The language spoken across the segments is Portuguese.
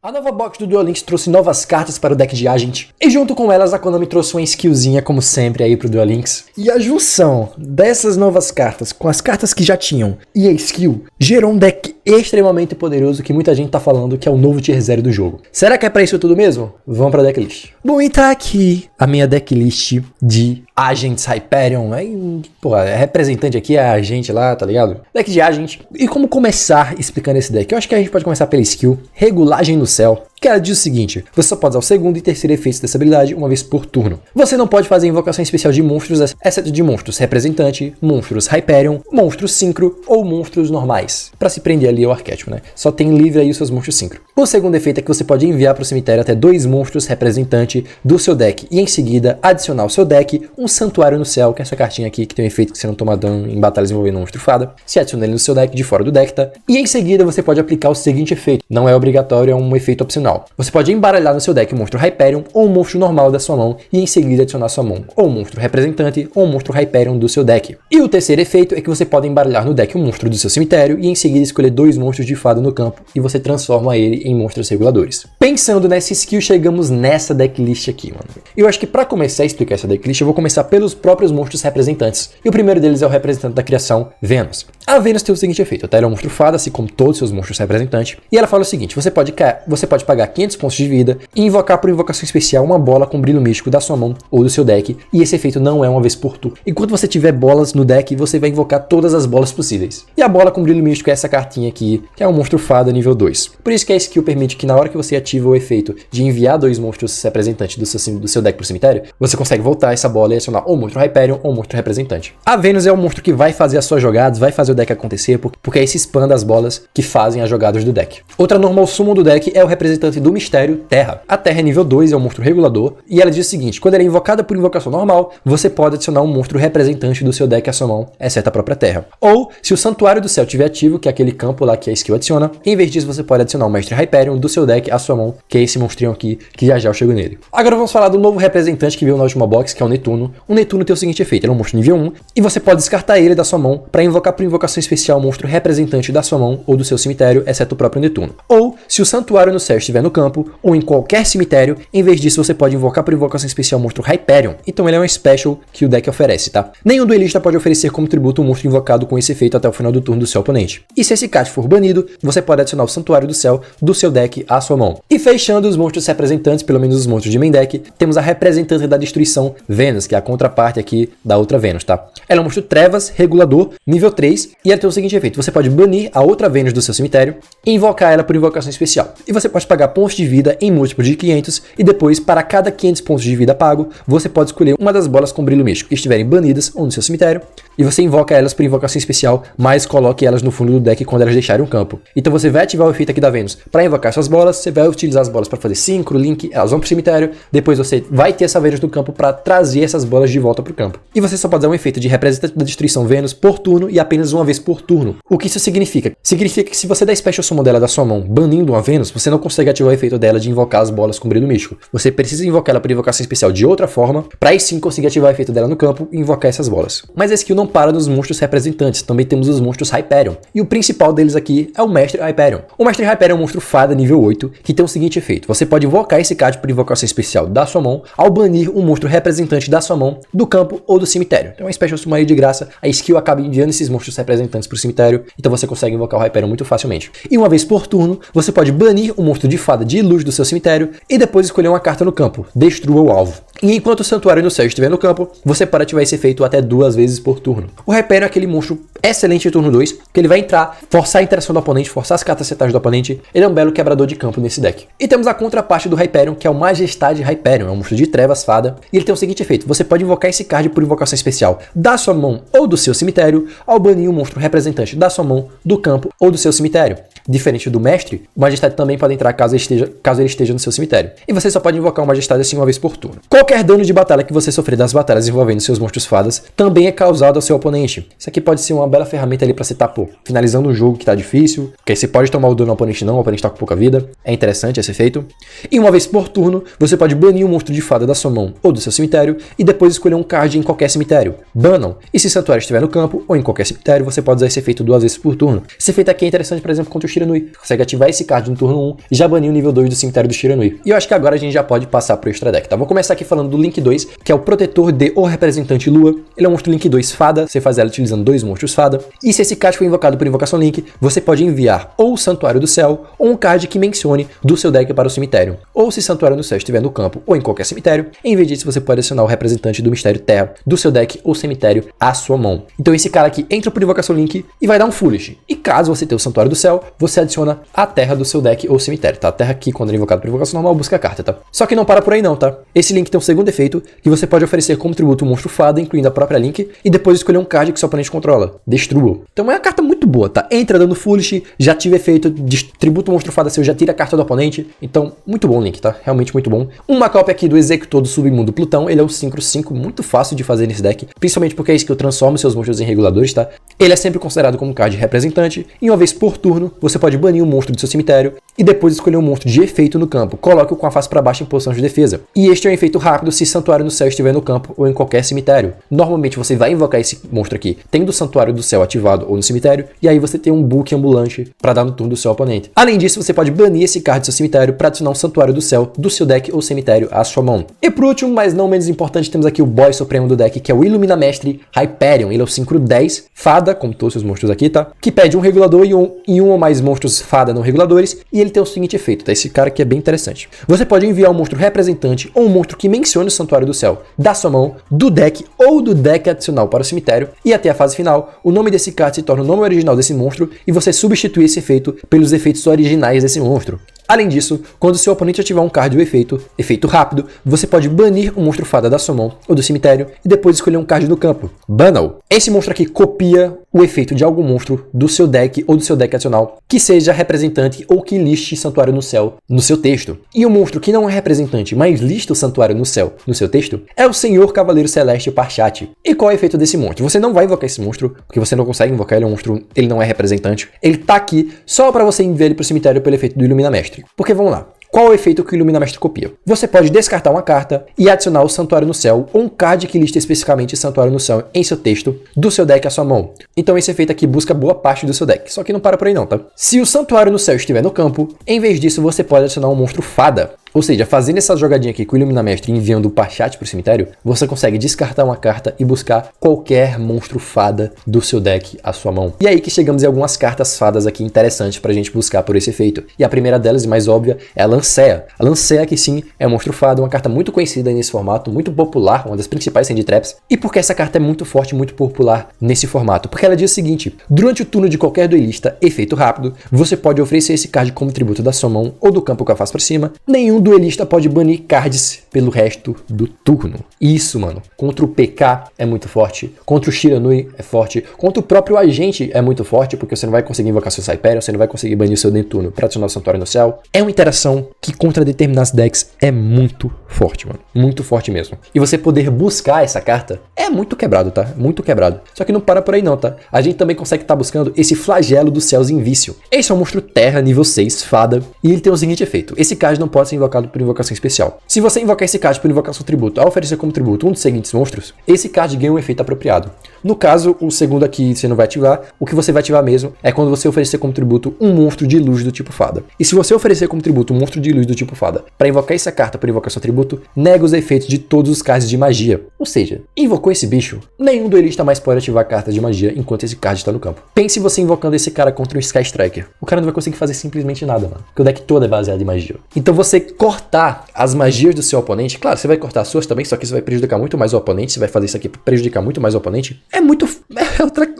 A nova box do Duel Links trouxe novas cartas para o deck de Agent, e junto com elas a Konami trouxe uma skillzinha como sempre aí pro Duel Links. E a junção dessas novas cartas com as cartas que já tinham e a skill gerou um deck extremamente poderoso que muita gente tá falando que é o novo tier 0 do jogo. Será que é pra isso tudo mesmo? Vamos pra decklist. Bom, e tá aqui a minha decklist de Agents Hyperion. É representante aqui, é a gente lá, tá ligado? Deck de Agent. E como começar explicando esse deck? Eu acho que a gente pode começar pela skill Regulagem no Céu, que ela diz o seguinte: você só pode usar o segundo e terceiro efeitos dessa habilidade uma vez por turno. Você não pode fazer invocação especial de monstros, exceto de monstros representante, monstros Hyperion, monstros Synchro ou monstros normais, pra se prender ali ao arquétipo, né? Só tem livre aí os seus monstros Synchro. O segundo efeito é que você pode enviar para o cemitério até 2 monstros representante do seu deck e em seguida adicionar ao seu deck um Santuário no Céu, que é essa cartinha aqui que tem um efeito que você não toma dano em batalhas envolvendo um monstro fada. Se adiciona ele no seu deck, de fora do deck, tá? E em seguida você pode aplicar o seguinte efeito. Não é obrigatório, é um efeito opcional. Você pode embaralhar no seu deck um monstro Hyperion ou um monstro normal da sua mão e em seguida adicionar à sua mão ou um monstro representante ou um monstro Hyperion do seu deck. E o terceiro efeito é que você pode embaralhar no deck um monstro do seu cemitério e em seguida escolher 2 monstros de fada no campo e você transforma ele em monstros reguladores. Pensando nessa skill, chegamos nessa decklist aqui, mano. E eu acho que pra começar a explicar essa decklist, eu vou começar pelos próprios monstros representantes. E o primeiro deles é o representante da criação, Venus. A Venus tem o seguinte efeito: ela é um monstro fada, assim como todos os seus monstros representantes. E ela fala o seguinte: você pode pagar 500 pontos de vida e invocar por invocação especial uma bola com brilho místico da sua mão ou do seu deck. E esse efeito não é uma vez por turno. Enquanto você tiver bolas no deck, você vai invocar todas as bolas possíveis. E a bola com brilho místico é essa cartinha aqui, que é um monstro fada nível 2. Por isso que a skill permite que na hora que você ativa o efeito de enviar 2 monstros representantes do seu deck pro cemitério, você consegue voltar essa bola e adicionar ou monstro Hyperion ou monstro representante. A Venus é o monstro que vai fazer as suas jogadas, vai fazer o deck acontecer, porque é esse spam das bolas que fazem as jogadas do deck. Outra normal summon do deck é o representante do mistério, Terra. A Terra é nível 2, é um monstro regulador, e ela diz o seguinte: quando ela é invocada por invocação normal, você pode adicionar um monstro representante do seu deck à sua mão, exceto a própria Terra. Ou, se o Santuário do Céu estiver ativo, que é aquele campo lá que a skill adiciona, em vez disso você pode adicionar um mestre Hyperion do seu deck à sua mão, que é esse monstrinho aqui, que já eu chego nele. Agora vamos falar do novo representante que veio na última box, que é o Netuno. O Netuno tem o seguinte efeito: ele é um monstro nível 1, e você pode descartar ele da sua mão para invocar por invocação especial um monstro representante da sua mão ou do seu cemitério, exceto o próprio Netuno. Ou, se o Santuário no Céu estiver no campo, ou em qualquer cemitério, em vez disso você pode invocar por invocação especial um monstro Hyperion. Então ele é um special que o deck oferece, tá? Nenhum duelista pode oferecer como tributo um monstro invocado com esse efeito até o final do turno do seu oponente. E se esse card for banido, você pode adicionar o Santuário do Céu do seu deck à sua mão. E fechando os monstros representantes, pelo menos os monstros de main deck, temos a representante da destruição, Venus, que é a contraparte aqui da outra Venus, tá? Ela é um monstro Trevas, regulador, nível 3, e ela tem o seguinte efeito: você pode banir a outra Venus do seu cemitério e invocar ela por invocação especial. E você pode pagar pontos de vida em múltiplos de 500, e depois, para cada 500 pontos de vida pago, você pode escolher uma das bolas com brilho místico que estiverem banidas ou no seu cemitério, e você invoca elas por invocação especial, mas coloque elas no fundo do deck quando elas deixarem o campo. Então você vai ativar o efeito aqui da Venus para invocar suas bolas, você vai utilizar as bolas para fazer Synchro, Link, elas vão pro cemitério, depois você vai ter essa Venus no campo para trazer essas bolas de volta pro campo. E você só pode dar um efeito de representante da destruição Venus por turno e apenas uma vez por turno. O que isso significa? Significa que se você der Special Summon dela da sua mão banindo uma Venus, você não consegue ativar o efeito dela de invocar as bolas com brilho místico. Você precisa invocar ela por invocação especial de outra forma, para aí sim conseguir ativar o efeito dela no campo e invocar essas bolas. Mas a skill não para nos monstros representantes, também temos os monstros Hyperion. E o principal deles aqui é o Mestre Hyperion. O Mestre Hyperion é um monstro fada nível 8, que tem o seguinte efeito: você pode invocar esse card por invocação especial da sua mão, ao banir um monstro representante da sua mão, do campo ou do cemitério. Então é uma Special Summon aí de graça, a skill acaba enviando esses monstros representantes pro cemitério, então você consegue invocar o Hyperion muito facilmente. E uma vez por turno, você pode banir um monstro de fada de luz do seu cemitério e depois escolher uma carta no campo, destrua o alvo. E enquanto o Santuário no Céu estiver no campo, você pode ativar esse efeito até 2 vezes por turno. O Hyperion é aquele monstro excelente em turno 2, que ele vai entrar, forçar a interação do oponente, forçar as cartas setadas do oponente. Ele é um belo quebrador de campo nesse deck. E temos a contraparte do Hyperion, que é o Majestade Hyperion, é um monstro de trevas fada, e ele tem o seguinte efeito: você pode invocar esse card por invocação especial da sua mão ou do seu cemitério, ao banir um monstro representante da sua mão, do campo ou do seu cemitério. Diferente do mestre, o Majestade também pode entrar caso ele esteja no seu cemitério. E você só pode invocar o Majestade assim uma vez por turno. Qualquer dano de batalha que você sofrer das batalhas envolvendo seus monstros fadas também é causado ao seu oponente. Isso aqui pode ser uma bela ferramenta ali pra você tá, pô, finalizando um jogo que tá difícil, porque aí você pode tomar o dano ao oponente não, o oponente tá com pouca vida. É interessante esse efeito. E uma vez por turno, você pode banir um monstro de fada da sua mão ou do seu cemitério e depois escolher um card em qualquer cemitério. Banam. E se o santuário estiver no campo ou em qualquer cemitério, você pode usar esse efeito 2 vezes por turno. Esse efeito aqui é interessante, por exemplo, contra o Shiranui. Você consegue ativar esse card no turno 1 e já banir o nível 2 do cemitério do Shiranui. E eu acho que agora a gente já pode passar pro extra deck, tá? Vou começar aqui falando do Link 2, que é o protetor de O Representante Lua. Ele é um monstro Link 2 fada, você faz ela utilizando 2 monstros fada. E se esse card for invocado por invocação Link, você pode enviar ou o Santuário do Céu ou um card que mencione do seu deck para o cemitério. Ou se Santuário do Céu estiver no campo ou em qualquer cemitério, em vez disso você pode adicionar o representante do Mistério Terra do seu deck ou cemitério à sua mão. Então esse cara aqui entra por invocação Link e vai dar um Foolish. E caso você tenha o Santuário do Céu, você adiciona a terra do seu deck ou cemitério, tá? A terra aqui, quando é invocado por invocação normal, busca a carta, tá? Só que não para por aí não, tá? Esse Link tem um segundo efeito, que você pode oferecer como tributo um monstro fada, incluindo a própria Link, e depois escolher um card que seu oponente controla. Destrua. Então é uma carta muito boa, tá? Entra dando Foolish, já tive efeito, tributo um monstro fada seu, já tira a carta do oponente. Então, muito bom o Link, tá? Realmente muito bom. Uma cópia aqui do Executor do Submundo Plutão, ele é um 5/5, muito fácil de fazer nesse deck, principalmente porque é isso que eu transformo seus monstros em reguladores, tá? Ele é sempre considerado como um card representante, e uma vez por turno, você pode banir um monstro do seu cemitério, e depois escolher um monstro de efeito no campo. Coloque-o com a face para baixo em posição de defesa. E este é um efeito rápido se Santuário do Céu estiver no campo ou em qualquer cemitério. Normalmente você vai invocar esse monstro aqui, tendo o Santuário do Céu ativado ou no cemitério, e aí você tem um book ambulante para dar no turno do seu oponente. Além disso, você pode banir esse card do seu cemitério para adicionar um Santuário do Céu do seu deck ou cemitério à sua mão. E por último, mas não menos importante, temos aqui o boss supremo do deck, que é o Ilumina Mestre Hyperion. Ele é o 5/10 fada, como todos os monstros aqui, tá? Que pede um regulador e um ou mais monstros fada não reguladores, e ele tem o seguinte efeito, tá? Esse cara aqui é bem interessante. Você pode enviar um monstro representante ou um monstro que mencione o Santuário do Céu da sua mão, do deck ou do deck adicional para o cemitério, e até a fase final, o nome desse card se torna o nome original desse monstro e você substitui esse efeito pelos efeitos originais desse monstro. Além disso, quando seu oponente ativar um card ou efeito rápido, você pode banir um monstro fada da sua mão ou do cemitério e depois escolher um card no campo. Bana-o. Esse monstro aqui copia o efeito de algum monstro do seu deck ou do seu deck adicional que seja representante ou que liste Santuário no Céu no seu texto. E o monstro que não é representante, mas lista o Santuário no Céu no seu texto, é o Senhor Cavaleiro Celeste Parchat. E qual é o efeito desse monstro? Você não vai invocar esse monstro, porque você não consegue invocar ele, é um monstro, ele não é representante. Ele tá aqui só para você enviar ele pro cemitério pelo efeito do Ilumina Mestre. Porque vamos lá. Qual é o efeito que o Ilumina Mestre copia? Você pode descartar uma carta e adicionar o Santuário no Céu ou um card que lista especificamente Santuário no Céu em seu texto do seu deck à sua mão. Então esse efeito aqui busca boa parte do seu deck, só que não para por aí não, tá? Se o Santuário no Céu estiver no campo, em vez disso você pode adicionar um monstro fada. Ou seja, fazendo essa jogadinha aqui com o Ilumina Mestre enviando o Parchat pro cemitério, você consegue descartar uma carta e buscar qualquer monstro fada do seu deck à sua mão. E aí que chegamos em algumas cartas fadas aqui interessantes pra gente buscar por esse efeito. E a primeira delas, e mais óbvia, é a Lancea. A Lancea, que sim, é um monstro fada, uma carta muito conhecida nesse formato, muito popular, uma das principais hand traps. E por que essa carta é muito forte, muito popular nesse formato? Porque ela diz o seguinte: durante o turno de qualquer duelista, efeito rápido, você pode oferecer esse card como tributo da sua mão ou do campo com a face pra cima. Nenhum duelista pode banir cards pelo resto do turno. Isso, mano. Contra o PK é muito forte. Contra o Shiranui é forte. Contra o próprio agente é muito forte, porque você não vai conseguir invocar seu Hyperion, você não vai conseguir banir o seu Netuno pra adicionar o Santuário no Céu. É uma interação que contra determinados decks é muito forte, mano. Muito forte mesmo. E você poder buscar essa carta é muito quebrado, tá? Muito quebrado. Só que não para por aí não, tá? A gente também consegue estar buscando esse Flagelo dos Céus em Vício. Esse é um monstro terra, nível 6, fada, e ele tem o seguinte efeito: esse card não pode ser invocado por invocação especial. Se você invocar esse card por invocação tributo, ao oferecer como tributo um dos seguintes monstros, esse card ganha um efeito apropriado. No caso, o segundo aqui você não vai ativar, o que você vai ativar mesmo é quando você oferecer como tributo um monstro de luz do tipo fada. E se você oferecer como tributo um monstro de luz do tipo fada, para invocar essa carta por invocação tributo, nega os efeitos de todos os cards de magia. Ou seja, invocou esse bicho, nenhum duelista mais pode ativar cartas de magia enquanto esse card está no campo. Pense você invocando esse cara contra um Sky Striker. O cara não vai conseguir fazer simplesmente nada, mano, porque o deck todo é baseado em magia. Então você cortar as magias do seu oponente, claro, você vai cortar as suas também, só que isso vai prejudicar muito mais o oponente, você vai fazer isso aqui pra prejudicar muito mais o oponente. É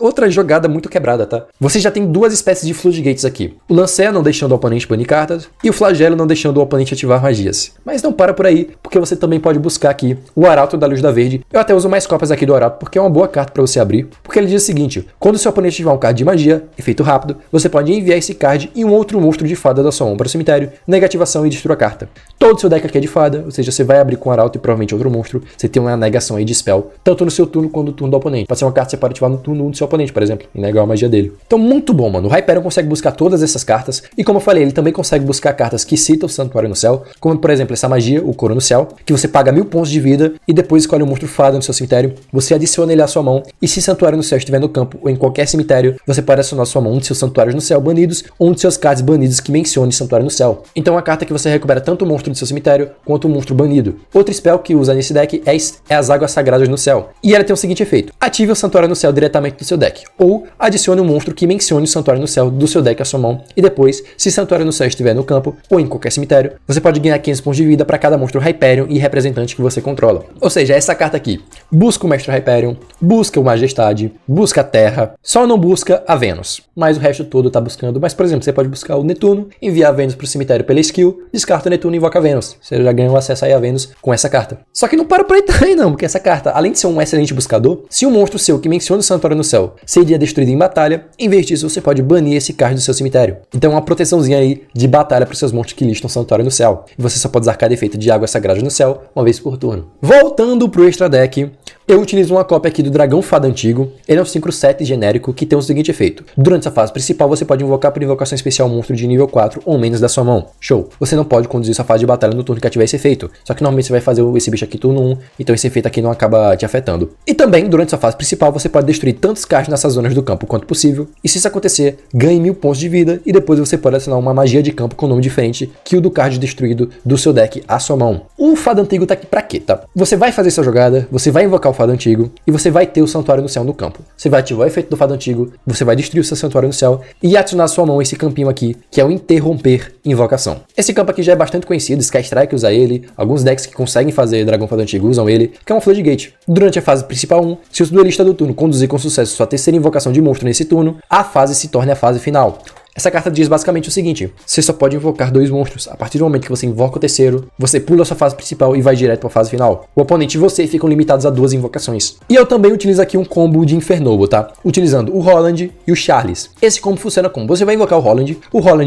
outra jogada muito quebrada, tá? Você já tem duas espécies de Floodgates aqui. O Lancea não deixando o oponente banir cartas e o Flagelo não deixando o oponente ativar magias. Mas não para por aí, porque você também pode buscar aqui o Arauto da Luz da Verde. Eu até uso mais cópias aqui do Arauto, porque é uma boa carta pra você abrir, porque ele diz o seguinte: quando o seu oponente ativar um card de magia, efeito rápido, você pode enviar esse card e um outro monstro de fada da sua mão para o cemitério, negativação e destrua a carta. carta. Todo seu deck aqui é de fada, ou seja, você vai abrir com Arauto e provavelmente outro monstro, você tem uma negação aí de spell, tanto no seu turno quanto no turno do oponente. Pode ser uma carta que você pode ativar no turno 1 do seu oponente, por exemplo, e negar a magia dele. Então, muito bom, mano. O Hyperion consegue buscar todas essas cartas, e como eu falei, ele também consegue buscar cartas que citam o Santuário no Céu, como por exemplo essa magia, o Coro no Céu, que você paga 1000 pontos de vida e depois escolhe um monstro fada no seu cemitério, você adiciona ele à sua mão, e se Santuário no Céu estiver no campo ou em qualquer cemitério, você pode adicionar à sua mão um de seus Santuários no Céu banidos ou um de seus cards banidos que mencione Santuário no Céu. Então, a carta que você recupera tanto o monstro do seu cemitério quanto o monstro banido. Outro spell que usa nesse deck é as Águas Sagradas no Céu. E ela tem o seguinte efeito: ative o Santuário no Céu diretamente do seu deck, ou adicione um monstro que mencione o Santuário no Céu do seu deck à sua mão, e depois, se Santuário no Céu estiver no campo ou em qualquer cemitério, você pode ganhar 500 pontos de vida para cada monstro Hyperion e representante que você controla. Ou seja, essa carta aqui busca o Mestre Hyperion, busca o Majestade, busca a Terra, só não busca a Vênus, mas o resto todo tá buscando. Mas, por exemplo, você pode buscar o Netuno, enviar a Vênus pro cemitério pela skill, descarta o Netuno e invoca a Vênus. Você já ganhou acesso aí a Vênus com essa carta. Só que não para por aí também não, porque essa carta, além de ser um excelente buscador, se um monstro seu que menciona o Santuário no Céu seria destruído em batalha, em vez disso você pode banir esse card do seu cemitério. Então é uma proteçãozinha aí de batalha para seus monstros que listam Santuário no Céu. E você só pode usar cada efeito de Águas Sagradas no Céu uma vez por turno. Voltando pro extra deck, eu utilizo uma cópia aqui do Dragão Fada Antigo. Ele é um Synchro 7 genérico que tem o seguinte efeito: durante essa fase principal você pode invocar por invocação especial um monstro de nível 4 ou menos da sua mão. Show! Você não pode conduzir sua fase de batalha no turno que ativer esse efeito, só que normalmente você vai fazer esse bicho aqui turno 1, então esse efeito aqui não acaba te afetando. E também, durante sua fase principal, você pode destruir tantos cards nessas zonas do campo quanto possível, e se isso acontecer, ganhe 1000 pontos de vida, e depois você pode adicionar uma magia de campo com nome diferente que o do card destruído do seu deck à sua mão. O Fada Antigo tá aqui pra quê, tá? Você vai fazer sua jogada, você vai invocar o Fada Antigo, e você vai ter o Santuário no Céu no campo. Você vai ativar o efeito do Fado Antigo, você vai destruir o seu Santuário no Céu e adicionar à sua mão esse campinho aqui, que é o Interromper Invocação. Esse campo aqui já é bastante conhecido, Sky Strike usa ele, alguns decks que conseguem fazer Dragão Fado Antigo usam ele, que é um Floodgate. Durante a fase principal 1, se o duelista do turno conduzir com sucesso sua terceira invocação de monstro nesse turno, a fase se torna a fase final. Essa carta diz basicamente o seguinte: você só pode invocar 2 monstros. A partir do momento que você invoca o terceiro, você pula a sua fase principal e vai direto para a fase final. O oponente e você ficam limitados a 2 invocações. E eu também utilizo aqui um combo de Infernoble, tá? Utilizando o Holland e o Charles. Esse combo funciona como: você vai invocar o Holland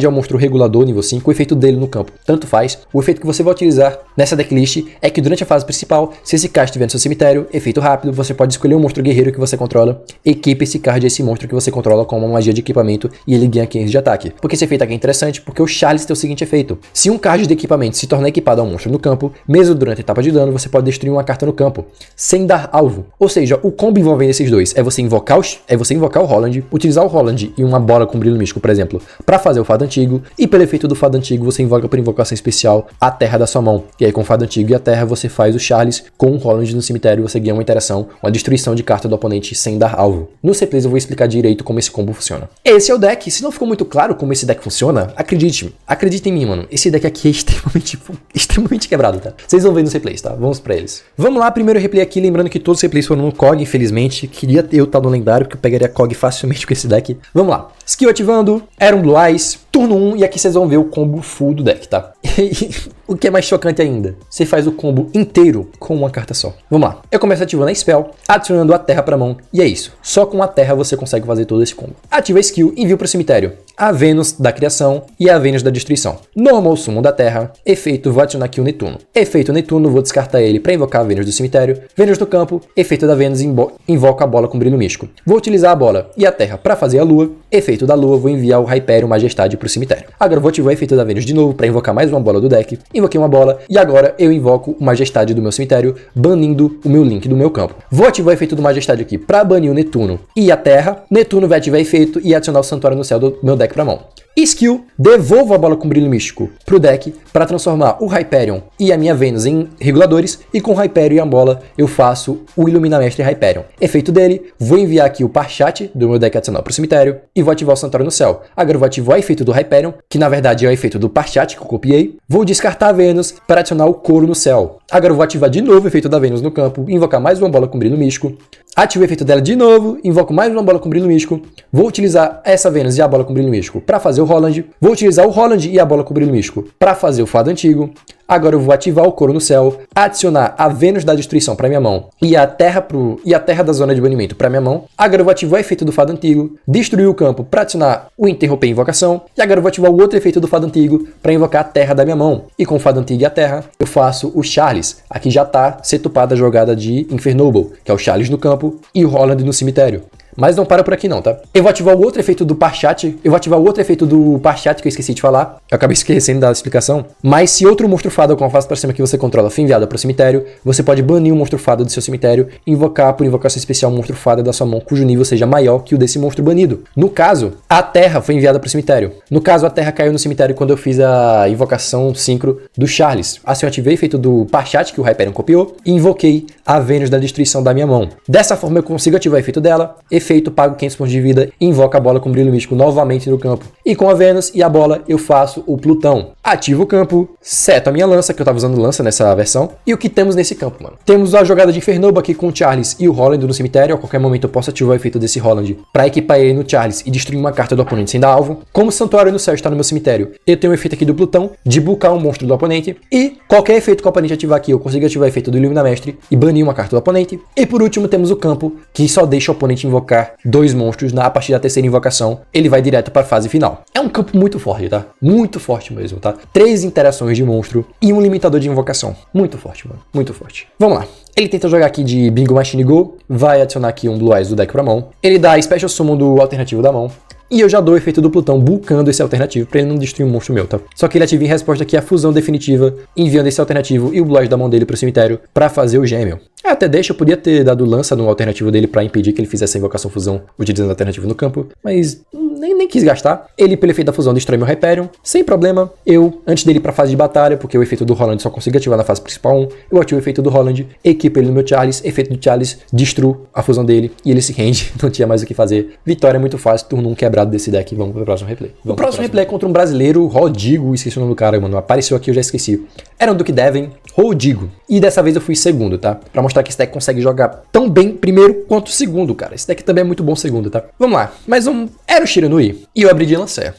é um monstro regulador nível 5, o efeito dele no campo tanto faz. O efeito que você vai utilizar nessa decklist é que durante a fase principal, se esse card estiver no seu cemitério, efeito rápido, você pode escolher um monstro guerreiro que você controla, equipe esse card a esse monstro que você controla com uma magia de equipamento e ele ganha 15 de ataque. Porque esse efeito aqui é interessante porque o Charles tem o seguinte efeito: se um card de equipamento se tornar equipado a um monstro no campo, mesmo durante a etapa de dano, você pode destruir uma carta no campo, sem dar alvo. Ou seja, o combo envolvendo esses dois é você invocar o Holland, utilizar o Holland e uma bola com brilho místico, por exemplo, para fazer o Fado Antigo, e pelo efeito do Fado Antigo você invoca por invocação especial a terra da sua mão. E aí com o Fado Antigo e a terra você faz o Charles com o Holland no cemitério, você ganha uma interação, uma destruição de carta do oponente sem dar alvo. No Replays eu vou explicar direito como esse combo funciona. Esse é o deck. Se não ficou muito claro como esse deck funciona, acredite em mim, mano. Esse deck aqui é extremamente quebrado, tá? Vocês vão ver nos replays, tá? Vamos pra eles. Vamos lá, primeiro replay aqui, lembrando que todos os replays foram no COG, infelizmente. Queria ter o tal do lendário, porque eu pegaria COG facilmente com esse deck. Vamos lá. Skill ativando, era um Blue Eyes, turno 1, e aqui vocês vão ver o combo full do deck, tá? O que é mais chocante ainda, você faz o combo inteiro com uma carta só. Vamos lá. Eu começo ativando a Spell, adicionando a terra pra mão, e é isso. Só com a terra você consegue fazer todo esse combo. Ativa a skill, envio pro cemitério a Vênus da criação e a Vênus da destruição. Normal Summon da terra, efeito, vou adicionar aqui o Netuno. Efeito Netuno, vou descartar ele para invocar a Vênus do cemitério. Vênus no campo, efeito da Vênus, invoca a bola com brilho místico. Vou utilizar a bola e a terra para fazer a lua. Efeito da lua, vou enviar o Hyperion Majestade pro cemitério. Agora eu vou ativar o efeito da Vênus de novo para invocar mais uma bola do deck. Invoquei uma bola e agora eu invoco o Majestade do meu cemitério, banindo o meu link do meu campo. Vou ativar o efeito do Majestade aqui para banir o Netuno e a terra. Netuno vai ativar efeito e adicionar o Santuário no Céu do meu deck pra mão. Skill, devolvo a bola com brilho místico pro deck para transformar o Hyperion e a minha Vênus em reguladores, e com o Hyperion e a bola eu faço o Iluminamestre Hyperion. Efeito dele, vou enviar aqui o Parchat do meu deck adicional pro cemitério e vou ativar o Santuário no Céu. Agora eu vou ativar o efeito do Hyperion, que na verdade é o efeito do Parchat que eu copiei. Vou descartar a Vênus para adicionar o Coro no Céu. Agora eu vou ativar de novo o efeito da Vênus no campo, invocar mais uma bola com brilho místico. Ativo o efeito dela de novo, invoco mais uma bola com brilho místico. Vou utilizar essa Vênus e a bola com brilho místico para fazer o Holland. Vou utilizar o Holland e a bola com brilho místico para fazer o Fado Antigo. Agora eu vou ativar o Coro no Céu, adicionar a Vênus da Destruição pra minha mão e a Terra da Zona de Banimento pra minha mão. Agora eu vou ativar o efeito do Fado Antigo, destruir o campo pra adicionar o Interromper Invocação. E agora eu vou ativar o outro efeito do Fado Antigo pra invocar a Terra da minha mão. E com o Fado Antigo e a Terra, eu faço o Charles. Aqui já tá setupada a jogada de Infernoble, que é o Charles no campo e o Holland no cemitério. Mas não para por aqui não, tá? Eu vou ativar o outro efeito do Parchat. Eu vou ativar o outro efeito do Parchat que eu esqueci de falar. Eu acabei esquecendo da explicação. Mas se outro monstro fado com a face pra cima que você controla for enviado para o cemitério, você pode banir um monstro fado do seu cemitério e invocar por invocação especial um monstro fado da sua mão cujo nível seja maior que o desse monstro banido. No caso, a Terra foi enviada para o cemitério. No caso, a Terra caiu no cemitério quando eu fiz a invocação sincro do Charles. Assim eu ativei o efeito do Parchat que o Hyperion copiou e invoquei a Vênus da Destruição da minha mão. Dessa forma eu consigo ativar o efeito dela. Efeito, pago 500 pontos de vida e invoca a bola com brilho místico novamente no campo. E com a Vênus e a bola eu faço o Plutão. Ativo o campo, seto a minha lança, que eu tava usando lança nessa versão. E o que temos nesse campo, mano? Temos a jogada de Infernoble aqui com o Charles e o Holland no cemitério. A qualquer momento eu posso ativar o efeito desse Holland pra equipar ele no Charles e destruir uma carta do oponente sem dar alvo. Como o Santuário no Céu está no meu cemitério, eu tenho o efeito aqui do Plutão de bulcar um monstro do oponente. E qualquer efeito que o oponente ativar aqui, eu consigo ativar o efeito do Ilumina Mestre e banir uma carta do oponente. E por último temos o campo, que só deixa o oponente invocar 2 monstros a partir da terceira invocação, ele vai direto para a fase final. É um campo muito forte, tá? Muito forte mesmo, tá? 3 interações de monstro e um limitador de invocação. Muito forte, mano. Muito forte. Vamos lá. Ele tenta jogar aqui de Bingo Machine Go, vai adicionar aqui um Blue Eyes do deck pra mão. Ele dá Special Summon do alternativo da mão. E eu já dou o efeito do Plutão bulcando esse alternativo pra ele não destruir um monstro meu, tá? Só que ele ativa em resposta aqui a fusão definitiva, enviando esse alternativo e o Blue Eyes da mão dele pro cemitério pra fazer o gêmeo. Até deixa, eu podia ter dado lança no alternativo dele pra impedir que ele fizesse a invocação fusão utilizando o alternativo no campo, mas nem quis gastar. Ele, pelo efeito da fusão, destrói meu Hyperion, sem problema. Eu, antes dele ir pra fase de batalha, porque o efeito do Holland só consigo ativar na fase principal 1, eu ativo o efeito do Holland, equipo ele no meu Charles, efeito do Charles, destruo a fusão dele e ele se rende, não tinha mais o que fazer. Vitória é muito fácil, turno 1 quebrado desse deck. Vamos pro próximo replay. O próximo replay é contra um brasileiro, Rodrigo, esqueci o nome do cara, mano, apareceu aqui, eu já esqueci. Era um Duke Devin, Rodrigo. E dessa vez eu fui segundo, tá? Pra mostrar que esse deck consegue jogar tão bem primeiro quanto segundo, cara. Esse deck também é muito bom segundo, tá? Vamos lá. Mais um. Era o Shiranui. E eu abri de Lancea.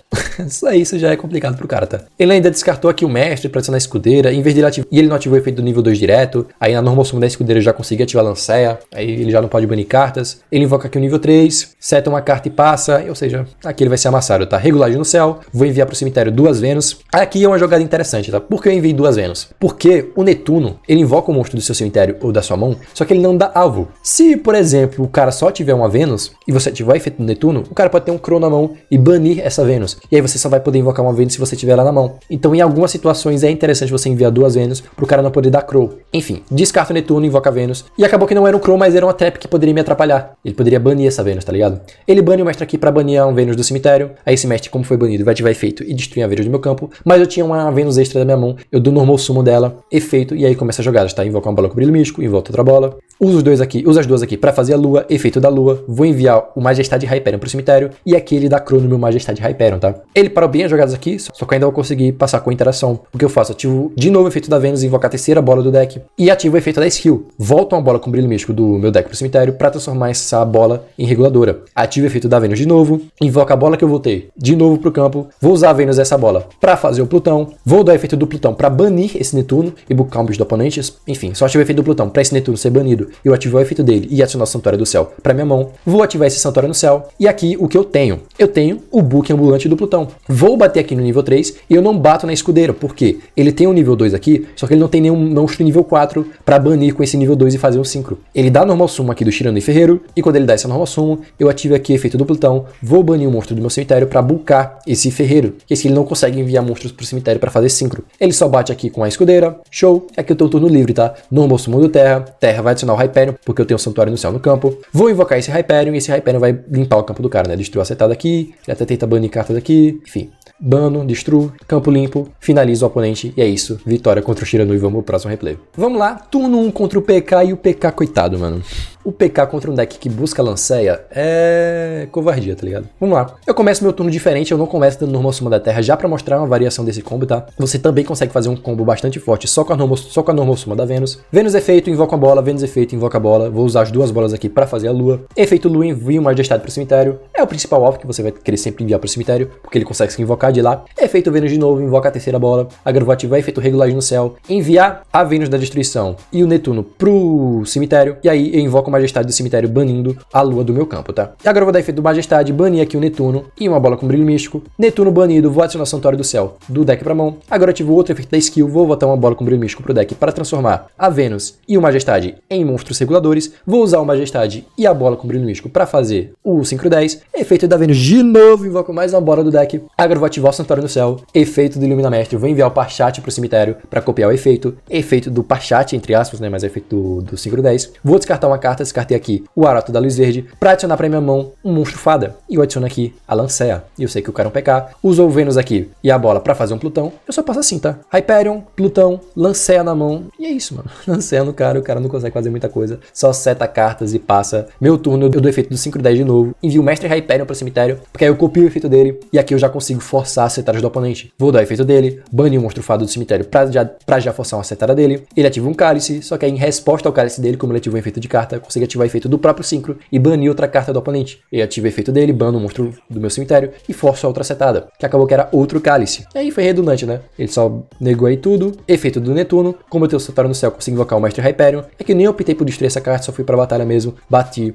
Isso já é complicado pro cara, tá? Ele ainda descartou aqui o mestre pra adicionar a escudeira. Em vez de ele ativar... E ele não ativou o efeito do nível 2 direto. Aí na normal summon da escudeira eu já consegui ativar a Lancea. Aí ele já não pode banir cartas. Ele invoca aqui o nível 3. Seta uma carta e passa. Ou seja, aqui ele vai ser amassado, tá? Regulagem no céu. Vou enviar pro cemitério 2 Vênus. Aqui é uma jogada interessante, tá? Por que eu enviei 2 Vênus? Porque o Netuno, ele invoca o monstro do seu cemitério ou da sua mão, só que ele não dá alvo. Se, por exemplo, o cara só tiver uma Vênus e você ativar o efeito do Netuno, o cara pode ter um Crow na mão e banir essa Vênus. E aí você só vai poder invocar uma Vênus se você tiver ela na mão. Então, em algumas situações é interessante você enviar 2 Vênus pro cara não poder dar Crow. Enfim, descarta o Netuno, invoca a Vênus. E acabou que não era um Crow, mas era uma trap que poderia me atrapalhar. Ele poderia banir essa Vênus, tá ligado? Ele bane o mestre aqui pra banir um Vênus do cemitério. Aí esse mestre, como foi banido, vai ativar efeito e destruir a Vênus do meu campo. Mas eu tinha uma Vênus extra da minha mão. Eu dou normal summon dela, efeito, e aí começa a jogada, tá? Invoca uma bola com brilho místico, invoca outra bola. Uso as duas aqui pra fazer a lua, efeito da lua. Vou enviar o Majestade Hyperion pro cemitério. E aqui ele dá Crow no meu Majestade Hyperion, tá? Ele parou bem as jogadas aqui, só que ainda vou conseguir passar com a interação. O que eu faço? Ativo de novo o efeito da Vênus, invocar a terceira bola do deck. E ativo o efeito da skill. Volto uma bola com brilho místico do meu deck pro cemitério pra transformar essa bola em reguladora. Ativo o efeito da Vênus de novo. Invoca a bola que eu voltei de novo pro campo. Vou usar a Vênus essa bola pra fazer o Plutão. Vou dar o efeito do Plutão pra banir esse Netuno e bucar um bicho do oponente. Enfim, só ativo o efeito do Plutão pra esse Netuno ser banido. Eu ativo o efeito dele e adicionar o Santuário do Céu pra minha mão. Vou ativar esse Santuário no Céu. E aqui o que eu tenho? Eu tenho o Book Ambulante do Plutão. Vou bater aqui no nível 3 e eu não bato na escudeira, porque ele tem um nível 2 aqui, só que ele não tem nenhum monstro nível 4 pra banir com esse nível 2 e fazer um sincro. Ele dá normal summon aqui do Shiranui Ferreiro, e quando ele dá essa normal summon, eu ativo aqui o efeito do Plutão, vou banir um monstro do meu cemitério pra bulcar esse Ferreiro, que assim ele não consegue enviar monstros pro cemitério pra fazer sincro. Ele só bate aqui com a escudeira, show, aqui eu tenho o turno livre, tá? Normal summon do Terra, Terra vai adicionar o Hyperion, porque eu tenho o Santuário no Céu no campo. Vou invocar esse Hyperion, e esse Hyperion vai limpar o campo do cara, né? Destruiu a setada aqui, ele até tenta banir cartas aqui, enfim. Bano, destruo, campo limpo, finaliza o oponente e é isso. Vitória contra o Shiranui, vamos pro próximo replay. Vamos lá, turno 1 contra o PK e o PK, coitado, mano. o PK contra um deck que busca Lanceia é covardia, tá ligado? Vamos lá. Eu começo meu turno diferente, eu não começo dando normal suma da terra, já pra mostrar uma variação desse combo, tá? Você também consegue fazer um combo bastante forte só com a normal suma da Vênus. Vênus efeito, invoca a bola, Vênus efeito, invoca a bola. Vou usar as duas bolas aqui pra fazer a lua. Efeito lua, envia o Majestade pro cemitério. É o principal alvo que você vai querer sempre enviar pro cemitério, porque ele consegue se invocar de lá. Efeito Vênus de novo, invoca a terceira bola. Agora vou ativar efeito regulagem no céu, enviar a Vênus da destruição e o Netuno pro cemitério. E aí eu invoco o Majestade do cemitério banindo a lua do meu campo, tá? E agora eu vou dar efeito do Majestade, banir aqui o Netuno e uma bola com brilho místico. Netuno banido, vou adicionar o Santuário do Céu do deck pra mão. Agora ativo outro efeito da skill, vou botar uma bola com brilho místico pro deck para transformar a Vênus e o Majestade em monstros reguladores. Vou usar o Majestade e a bola com brilho místico para fazer o Synchro 10. Efeito da Vênus de novo, invoco mais uma bola do deck. Agora eu vou ativar o Santuário do Céu. Efeito do Ilumina Mestre, vou enviar o Parchat pro cemitério para copiar o efeito. Efeito do Parchat, entre aspas, né, mas é efeito do Synchro 10. Vou descartar uma carta, descartei aqui o Arauto da Luz Verde para adicionar para minha mão um monstro fada. E eu adiciono aqui a Lanceia. E eu sei que o cara é um PK. Usou o Vênus aqui e a bola para fazer um Plutão. Eu só passo assim, tá? Hyperion, Plutão, Lanceia na mão. E é isso, mano. Lanceia no cara, o cara não consegue fazer muita coisa. Só seta cartas e passa. Meu turno, eu dou efeito do Synchro 10 de novo. Envio o Mestre Hyperion pro cemitério, porque aí eu copio o efeito dele. E aqui eu já consigo forçar as setadas do oponente. Vou dar o efeito dele, banir o monstro fado do cemitério pra já forçar uma setada dele. Ele ativa um cálice, só que aí em resposta ao cálice dele, como ele ativa um efeito de carta, eu consigo ativar o efeito do próprio Synchro e banir outra carta do oponente. Ele ativa o efeito dele, bano o monstro do meu cemitério e forço a outra setada, que acabou que era outro cálice. E aí foi redundante, né? Ele só negou aí tudo. Efeito do Netuno, como eu tenho o Santuário no Céu, consigo invocar o Mestre Hyperion. É que nem eu optei por destruir essa carta, só fui pra batalha mesmo. Bati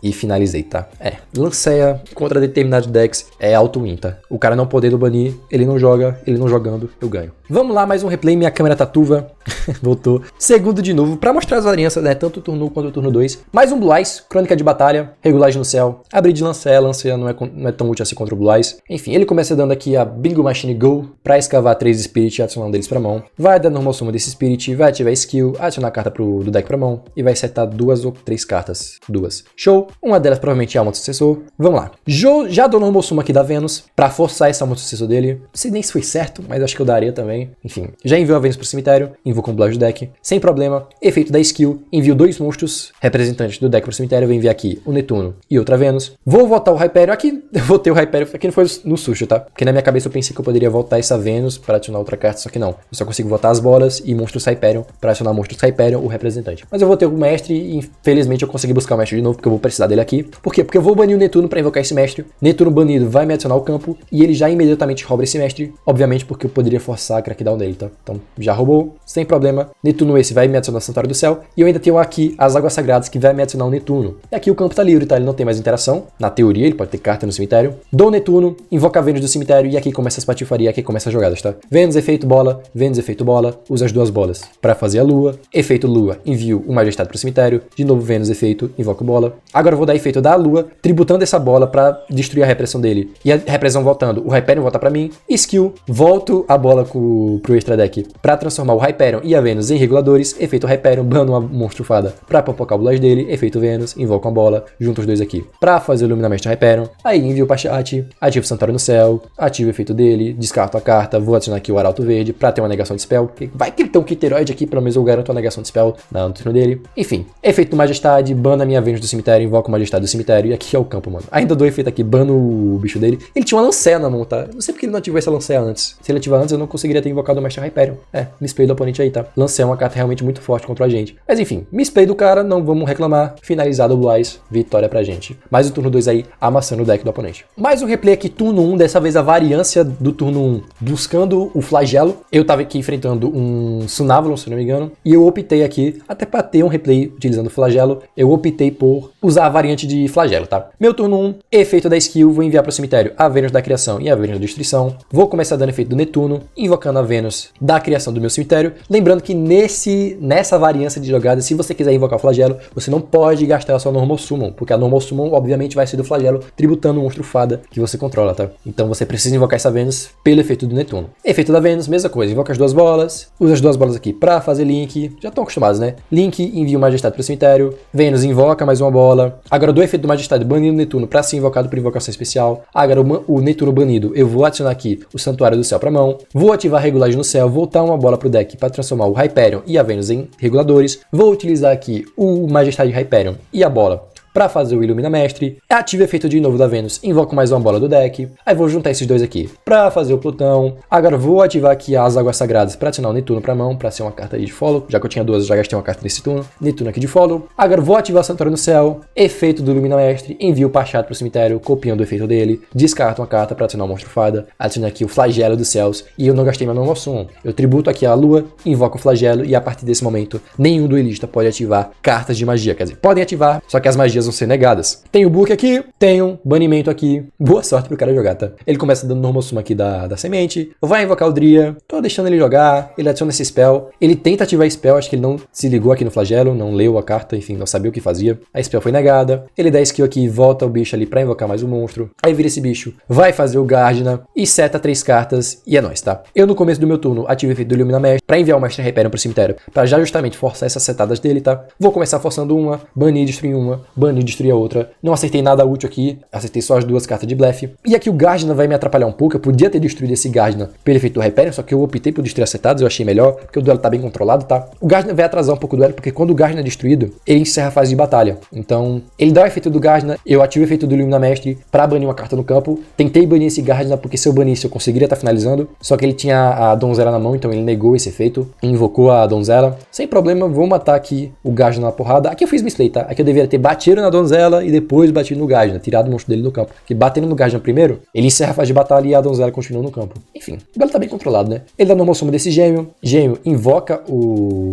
e finalizei, tá? Lanceia contra determinados decks é auto-win, tá? O cara não podendo banir, ele não joga, ele não jogando, eu ganho. Vamos lá, mais um replay, minha câmera tá turva. Voltou. Segundo de novo, pra mostrar as varianças, né? Tanto o turno 1 quanto o turno 2. Mais um Blue Eyes, Crônica de Batalha, Regulagem no Céu, abrir de Lanceia não é tão útil assim contra o Blue Eyes. Enfim, ele começa dando aqui a Bingo Machine Go pra escavar 3 Spirit e adicionar um deles pra mão. Vai dar normal suma desse Spirit, vai ativar skill, adicionar a carta do deck pra mão e vai setar 2 ou 3 cartas. 2. Show. Uma delas provavelmente é Alma do Sucessor. Vamos lá. Já dou normal suma aqui da Vênus pra forçar esse Alma do Sucessor dele. Não sei nem se foi certo, mas acho que eu daria também. Enfim, já enviou a Vênus pro cemitério, invoco um Blast do deck. Sem problema. Efeito da skill, envio 2 monstros representantes do deck pro cemitério. Eu vou enviar aqui o Netuno e outra Vênus. Vou voltar o Hyperion. Aqui eu votei o Hyperion, aqui não foi no susto, tá? Porque na minha cabeça eu pensei que eu poderia voltar essa Vênus para adicionar outra carta, só que não. Eu só consigo votar as bolas e monstros Hyperion para adicionar monstros Hyperion, o representante. Mas eu vou ter o mestre e infelizmente eu consegui buscar o mestre de novo, porque eu vou precisar dele aqui. Por quê? Porque eu vou banir o Netuno para invocar esse mestre. Netuno banido vai me adicionar ao campo e ele já imediatamente rouba esse mestre. Obviamente porque eu poderia forçar a crackdown dele, tá? Então já roubou, sem problema. Netuno esse vai me adicionar ao Santuário do Céu. E eu ainda tenho aqui as Águas Sagradas que vai me adicionar o Netuno. E aqui o campo tá livre, tá? Ele não tem mais interação. Na teoria, ele pode ter carta no cemitério. Dou o Netuno, invoca a Vênus do cemitério e aqui começa as patifarias, aqui começa as jogadas, tá? Vênus, efeito bola, usa as 2 bolas para fazer a lua. Efeito lua, envio o Majestade pro cemitério. De novo, Vênus, efeito, invoco bola. Agora eu vou dar efeito da lua, tributando essa bola para destruir a repressão dele. E a repressão voltando, o Hyperion volta para mim. Skill, volto a bola pro extra deck para transformar o Hyperion e a Vênus em reguladores. Efeito Hyperion, bano uma monstro fada para popocar o Blast dele. Efeito Vênus, invoco a bola, junto os dois aqui para fazer o Iluminamento Hyperion. Aí envio o Parchat, ativo o Santuário no Céu, ativo o efeito dele, descarto a carta, vou adicionar aqui o Arauto Verde para ter uma negação de spell. Vai que ele tem um Kiteroid aqui, pelo menos eu garanto a negação de spell no turno dele. Enfim, efeito do Majestade, bana a minha Vênus do cemitério, invoco o Majestade do cemitério e aqui é o campo, mano. Ainda dou efeito aqui, bano o bicho dele. Ele tinha uma Lanceia na mão, tá? Não sei porque ele não ativou essa Lanceia antes. Se ele ativar antes, eu não conseguiria ter invocado o Mestre Hyperion. Misplay do oponente aí, tá? Lanceia é uma carta realmente muito forte contra a gente. Mas enfim, misplay do cara, não vamos reclamar. Finalizado o Blue Eyes, vitória pra gente. Mais o turno 2 aí, amassando o deck do oponente. Mais um replay aqui, turno 1, dessa vez a variância do turno 1, buscando o flagelo. Eu tava aqui enfrentando um Sunavulon, se não me engano, e eu optei aqui, até pra ter um replay utilizando o flagelo, eu optei por usar a variante de flagelo, tá? Meu turno 1, efeito da skill, vou enviar pro cemitério a Vênus da criação e a Vênus da destruição. Vou começar dando efeito do Netuno, invocando a Vênus da criação do meu cemitério. Lembrando que nessa variância de jogada, se você quiser invocar o flagelo, você não pode gastar a sua Normal Summon, porque a Normal Summon obviamente vai ser do flagelo, tributando o monstro fada que você controla, tá? Então você precisa invocar essa Vênus pelo efeito do Netuno. Efeito da Vênus, mesma coisa, invoca as 2 bolas, usa as 2 bolas aqui pra fazer link, já estão acostumados, né? Link, envia o Majestade pro cemitério, Vênus invoca mais uma bola, agora do efeito do Majestade banindo o Netuno pra ser invocado por invocação especial, agora o Netuno banido, eu vou adicionar aqui o Santuário do Céu pra mão, vou ativar a Regulagem no Céu, voltar uma bola pro deck pra transformar o Hyperion e a Vênus em reguladores, vou utilizar aqui o Majestade Hyperion e a bola para fazer o Illumina Mestre, ativo o efeito de novo da Vênus, invoco mais uma bola do deck, aí vou juntar esses dois aqui para fazer o Plutão. Agora vou ativar aqui as Águas Sagradas para adicionar o Netuno para mão, para ser uma carta aí de follow, já que eu tinha duas, eu já gastei uma carta nesse turno, Netuno aqui de follow. Agora vou ativar o Santuário no Céu, efeito do Illumina Mestre, envio o Pachado pro cemitério, copiando o efeito dele, descarto uma carta para adicionar o Monstro Fada, adiciono aqui o Flagelo dos Céus, e eu não gastei meu normal summon. Eu tributo aqui a Lua, invoco o Flagelo, e a partir desse momento, nenhum duelista pode ativar cartas de magia, quer dizer, podem ativar, só que as magias vão ser negadas. Tem o book aqui, tem um banimento aqui. Boa sorte pro cara jogar, tá? Ele começa dando normal summon aqui da semente. Vai invocar o Dria. Tô deixando ele jogar. Ele adiciona esse spell. Ele tenta ativar spell. Acho que ele não se ligou aqui no flagelo. Não leu a carta. Enfim, não sabia o que fazia. A spell foi negada. Ele dá skill aqui e volta o bicho ali pra invocar mais um monstro. Aí vira esse bicho. Vai fazer o Gardna. E seta 3 cartas. E é nóis, tá? Eu no começo do meu turno ativo o efeito do Illumina Mestre pra enviar o Mestre Hyperion pro cemitério. Pra já justamente forçar essas setadas dele, tá? Vou começar forçando uma. Banir, destruir uma. Banir, destruir a outra. Não acertei nada útil aqui, acertei só as duas cartas de blefe. E aqui o Gardna vai me atrapalhar um pouco, eu podia ter destruído esse Gardna pelo efeito do Hyperion, só que eu optei por destruir as setadas, eu achei melhor, porque o duelo tá bem controlado, tá? O Gardna vai atrasar um pouco o duelo, porque quando o Gardna é destruído, ele encerra a fase de batalha. Então, ele dá o efeito do Gardna, eu ativo o efeito do Illumina Mestre pra banir uma carta no campo. Tentei banir esse Gardna, porque se eu banisse eu conseguiria estar finalizando, só que ele tinha a donzela na mão, então ele negou esse efeito, invocou a donzela. Sem problema, vou matar aqui o Gardna na porrada. Aqui eu fiz misplay, tá? Aqui eu deveria ter batido na donzela e depois batido no Gardna, tirado o monstro dele no campo. Que batendo no Guardian primeiro, ele encerra a fase de batalha e a donzela continua no campo. Enfim, o duelo tá bem controlado, né? Ele dá normal summon desse gêmeo. Gêmeo invoca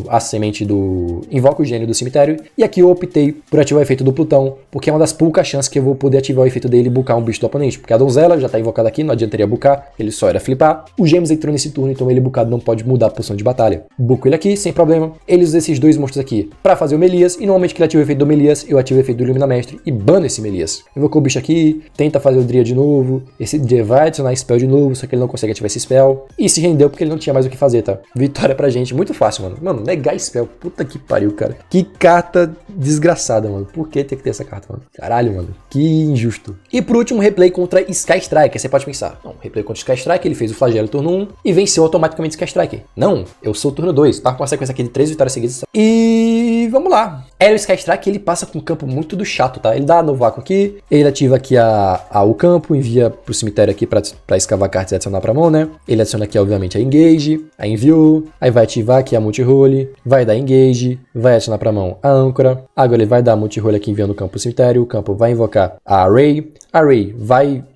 a semente do... Invoca o gênio do cemitério. E aqui eu optei por ativar o efeito do Plutão, porque é uma das poucas chances que eu vou poder ativar o efeito dele e bucar um bicho do oponente. Porque a donzela já tá invocada aqui, não adiantaria bucar, ele só era flipar. O Gêmeos entrou nesse turno, então ele bucado não pode mudar a posição de batalha. Buco ele aqui, sem problema. Ele usa esses dois monstros aqui pra fazer o Melias. E normalmente que ele ativa o efeito do Melias, eu ativo o efeito do Illumina Mestre e bano esse Melias. Invocou o bicho aqui, tenta fazer o Dria de novo, esse Dria vai adicionar spell de novo, só que ele não consegue ativar esse spell, e se rendeu porque ele não tinha mais o que fazer, tá? Vitória pra gente, muito fácil, mano. Mano, negar spell, puta que pariu, cara. Que carta desgraçada, mano. Por que tem que ter essa carta, mano? Caralho, mano. Que injusto. E por último, replay contra Sky Strike. Você pode pensar, não, replay contra Sky Strike, ele fez o flagelo turno 1 e venceu automaticamente Sky Strike. Não, eu sou o turno 2, tá com uma sequência aqui de 3 vitórias seguidas. E vamos lá. Era o Sky Strike, ele passa com um campo muito do chato, tá? Ele dá no vácuo aqui, ele ativa aqui o campo, envia pro cemitério aqui pra escavar cartas e adicionar pra mão, né? Ele adiciona aqui, obviamente, a Engage, a enviou, aí vai ativar aqui a Multirole, vai dar Engage, vai adicionar pra mão a âncora, agora ele vai dar a Multirole aqui enviando o campo pro cemitério, o campo vai invocar a Array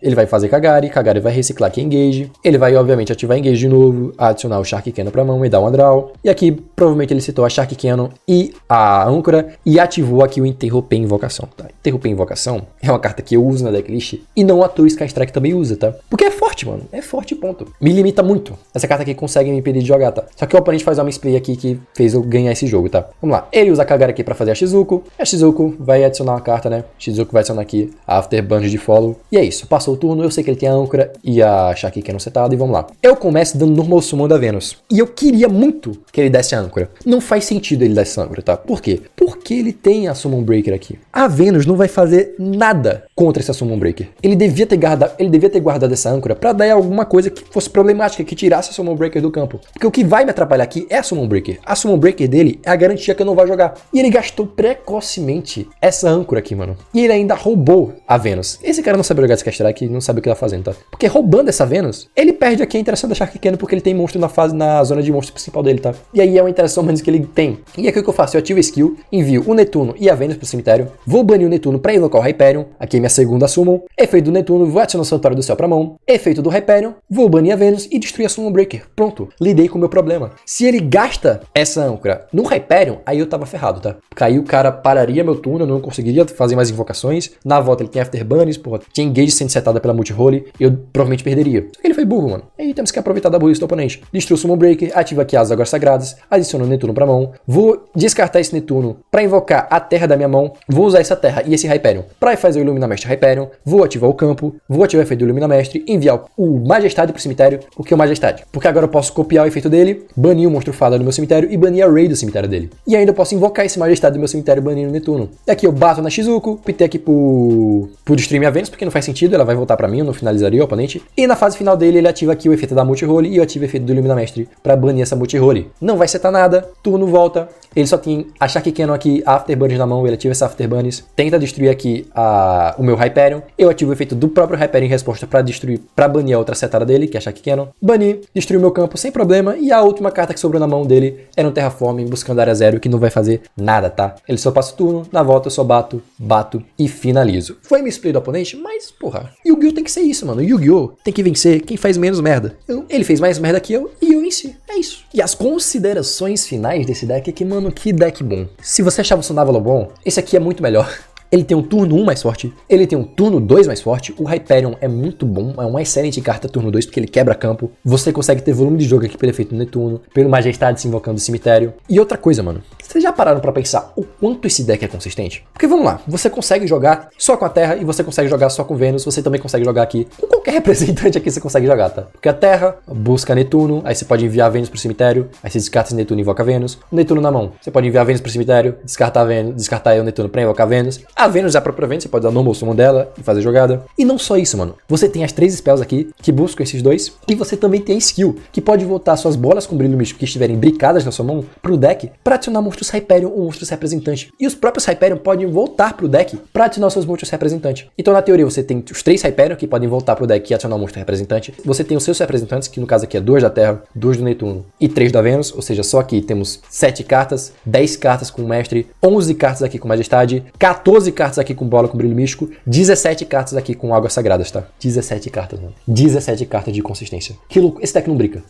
ele vai fazer Kagari vai reciclar aqui Engage, ele vai, obviamente, ativar Engage de novo, adicionar o Shark Cannon pra mão e dar uma draw, e aqui, provavelmente, ele citou a Shark Cannon e a âncora, e ativou aqui o Interromper Invocação, tá? Interromper Invocação é uma carta que eu uso na decklist, e não à toa o Sky Strike também usa, tá? Porque é forte, mano. É forte, ponto. Me limita muito. Essa carta aqui consegue me impedir de jogar, tá? Só que o oponente faz uma misplay aqui que fez eu ganhar esse jogo, tá? Vamos lá. Ele usa a Kagari aqui pra fazer a Shizuko. A Shizuko vai adicionar uma carta, né? Shizuko vai adicionar aqui a Afterburn de follow. E é isso. Passou o turno. Eu sei que ele tem a âncora e a Shark Cannon setada. E vamos lá. Eu começo dando normal summon da Vênus. E eu queria muito que ele desse a âncora. Não faz sentido ele dar essa âncora, tá? Por quê? Porque ele tem a Summon Breaker aqui. A Vênus não vai fazer nada contra essa Summon Breaker. Ele devia ter guardado essa âncora pra dar alguma coisa que fosse problemática, que tirasse a Summon Breaker do campo. Porque o que vai me atrapalhar aqui é a Summon Breaker. A Summon Breaker dele é a garantia que eu não vou jogar. E ele gastou precocemente essa âncora aqui, mano. E ele ainda roubou a Vênus. Esse cara não sabe jogar Sky Strike e não sabe o que tá fazendo, tá? Porque roubando essa Vênus, ele perde aqui a interação da Shark Cannon porque ele tem monstro na zona de monstro principal dele, tá? E aí é uma interação menos que ele tem. E aqui o que eu faço? Eu ativo a skill, envio o Netuno e a Vênus pro cemitério, vou banir o Netuno pra invocar o Hyperion, aqui é minha segunda Summon, efeito do Netuno, vou adicionar o Santuário do Céu pra mão, efeito do Hyperion, vou banir a Vênus e destruir a Summon Breaker. Pronto, lidei com o meu problema. Se ele gasta essa âncora no Hyperion, aí eu tava ferrado, tá? Porque aí o cara pararia meu turno, eu não conseguiria fazer mais invocações, na volta ele tem Afterburners, porra, tinha Engage sendo setada pela Multirole, eu provavelmente perderia. Só que ele foi burro, mano. Aí temos que aproveitar da burrice do oponente. Destrui o Summon Breaker, ativa aqui as Águas Sagradas, adiciono o Netuno pra mão, vou descartar esse Netuno pra invocar a terra da minha mão, vou usar essa terra e esse Hyperion pra fazer o Illumina Mestre Hyperion, vou ativar o campo, vou ativar o efeito do Illumina Mestre, enviar o Majestade pro cemitério. Por que o Majestade? Porque agora eu posso copiar o efeito dele, banir o Monstro Fada do meu cemitério e banir a Array do cemitério dele. E ainda eu posso invocar esse Majestade do meu cemitério banindo o Netuno. E aqui eu bato na Shizuko, pitei aqui por destruir minha Vênus, porque não faz sentido, ela vai voltar pra mim, eu não finalizaria o oponente. E na fase final dele, ele ativa aqui o efeito da Multirole e eu ativo o efeito do Illumina Mestre pra banir essa Multirole. Não vai setar nada, turno volta, ele só tem a Shark Cannon aqui aqui a Afterburns na mão, ele ativa essa Afterburns, tenta destruir aqui o meu Hyperion, eu ativo o efeito do próprio Hyperion em resposta pra banir a outra setada dele, que é a Shaki Cannon, banir, destruir o meu campo sem problema, e a última carta que sobrou na mão dele era um Terraforming buscando área zero, que não vai fazer nada, tá? Ele só passa o turno, na volta eu só bato e finalizo. Foi misplay do oponente, mas porra, Yu-Gi-Oh! Tem que ser isso, mano. Yu-Gi-Oh! Tem que vencer quem faz menos merda. Ele fez mais merda que eu e eu venci. É isso. E as considerações finais desse deck é que, mano, que deck bom. Se você achava o Sonávalo bom, esse aqui é muito melhor. Ele tem um turno 1 mais forte, ele tem um turno 2 mais forte, o Hyperion é muito bom, é uma excelente carta turno 2 porque ele quebra campo, você consegue ter volume de jogo aqui pelo efeito Netuno, pelo Majestade se invocando do cemitério. E outra coisa, mano, vocês já pararam pra pensar o quanto esse deck é consistente? Porque vamos lá, você consegue jogar só com a Terra e você consegue jogar só com Vênus, você também consegue jogar aqui com qualquer representante aqui você consegue jogar, tá? Porque a Terra busca Netuno, aí você pode enviar Vênus pro cemitério, aí você descarta esse Netuno e invoca Vênus. O Netuno na mão, você pode enviar Vênus pro cemitério, descartar o Netuno pra invocar Vênus. A Vênus é a própria Vênus, você pode dar normal summon dela e fazer jogada. E não só isso, mano. Você tem as 3 spells aqui que buscam esses dois, e você também tem a skill que pode voltar suas bolas com brilho místico que estiverem bricadas na sua mão pro deck pra adicionar monstros Hyperion ou monstros representantes. E os próprios Hyperion podem voltar pro deck pra adicionar os seus monstros representantes. Então, na teoria, você tem os 3 Hyperion que podem voltar pro deck e adicionar um monstro representante. Você tem os seus representantes, que no caso aqui é 2 da Terra, 2 do Netuno e 3 da Vênus, ou seja, só aqui temos 7 cartas, 10 cartas com o Mestre, 11 cartas aqui com Majestade, 14 cartas aqui com bola com brilho místico, 17 cartas aqui com águas sagradas, tá? 17 cartas, mano. 17 cartas de consistência. Que louco. Esse deck não brinca.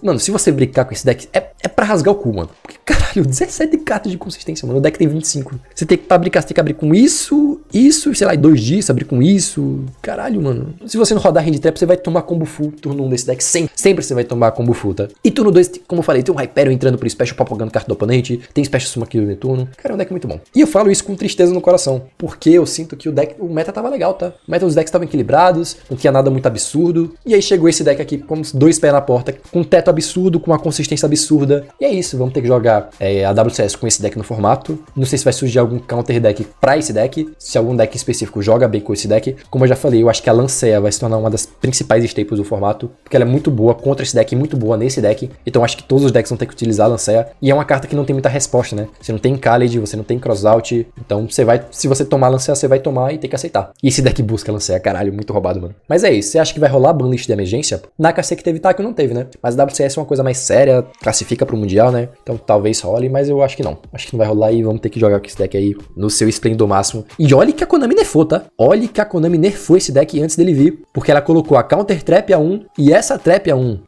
Mano, se você brincar com esse deck, é pra rasgar o cu, mano. Porque, caralho, 17 cartas de consistência, mano. O deck tem 25. Você tem que, pra brincar, você tem que abrir com isso, sei lá, em 2 dias, abrir com isso. Caralho, mano. Se você não rodar hand trap, você vai tomar combo full. Turno 1 desse deck, sempre você vai tomar combo full, tá? E turno 2, como eu falei, tem um Hyperion entrando pro special, propagando carta do oponente, tem special suma aqui do Netuno. Cara, é um deck muito bom. E eu falo isso com tristeza no coração, porque eu sinto que o meta tava legal, tá? O meta dos decks estavam equilibrados, não tinha nada muito absurdo. E aí chegou esse deck aqui com os 2 pés na porta, com um teto absurdo, com uma consistência absurda. E é isso, vamos ter que jogar a WCS com esse deck no formato. Não sei se vai surgir algum counter deck pra esse deck, se algum deck específico joga bem com esse deck. Como eu já falei, eu acho que a Lancea vai se tornar uma das principais staples do formato, porque ela é muito boa contra esse deck e muito boa nesse deck. Então acho que todos os decks vão ter que utilizar a Lancea. E é uma carta que não tem muita resposta, né? Você não tem Khaled, você não tem Crossout. Então se você tomar a Lancea, você vai tomar e tem que aceitar. E esse deck busca Lancea, caralho, muito roubado, mano. Mas é isso, você acha que vai rolar banlist de emergência? Na KC que teve Taco não teve, né? Mas a WCS é uma coisa mais séria, classifica pro Mundial, né? Então talvez role, mas eu acho que não. Acho que não vai rolar e vamos ter que jogar com esse deck aí no seu esplendor máximo. E olha que a Konami nerfou, tá? Olha que a Konami nerfou esse deck antes dele vir, porque ela colocou a Counter Trap a 1 e essa Trap a 1.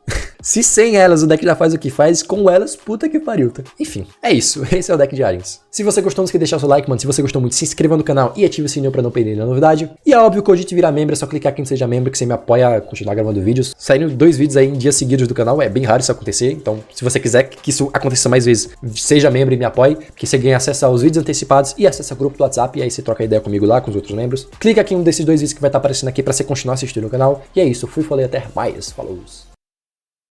Se sem elas o deck já faz o que faz, com elas, puta que pariu, tá? Enfim, é isso. Esse é o deck de Aliens. Se você gostou, não esqueça de deixar o seu like, mano. Se você gostou muito, se inscreva no canal e ative o sininho pra não perder nenhuma novidade. E é óbvio que hoje te virar membro, é só clicar aqui em Seja Membro que você me apoia a continuar gravando vídeos. Saindo 2 vídeos aí em dias seguidos do canal, é bem raro isso acontecer. Então, se você quiser que isso aconteça mais vezes, seja membro e me apoie, que você ganha acesso aos vídeos antecipados e acesso ao grupo do WhatsApp. E aí você troca ideia comigo lá, com os outros membros. Clica aqui em um desses 2 vídeos que vai estar aparecendo aqui pra você continuar assistindo o canal. E é isso, eu fui, falei, até mais. Falou!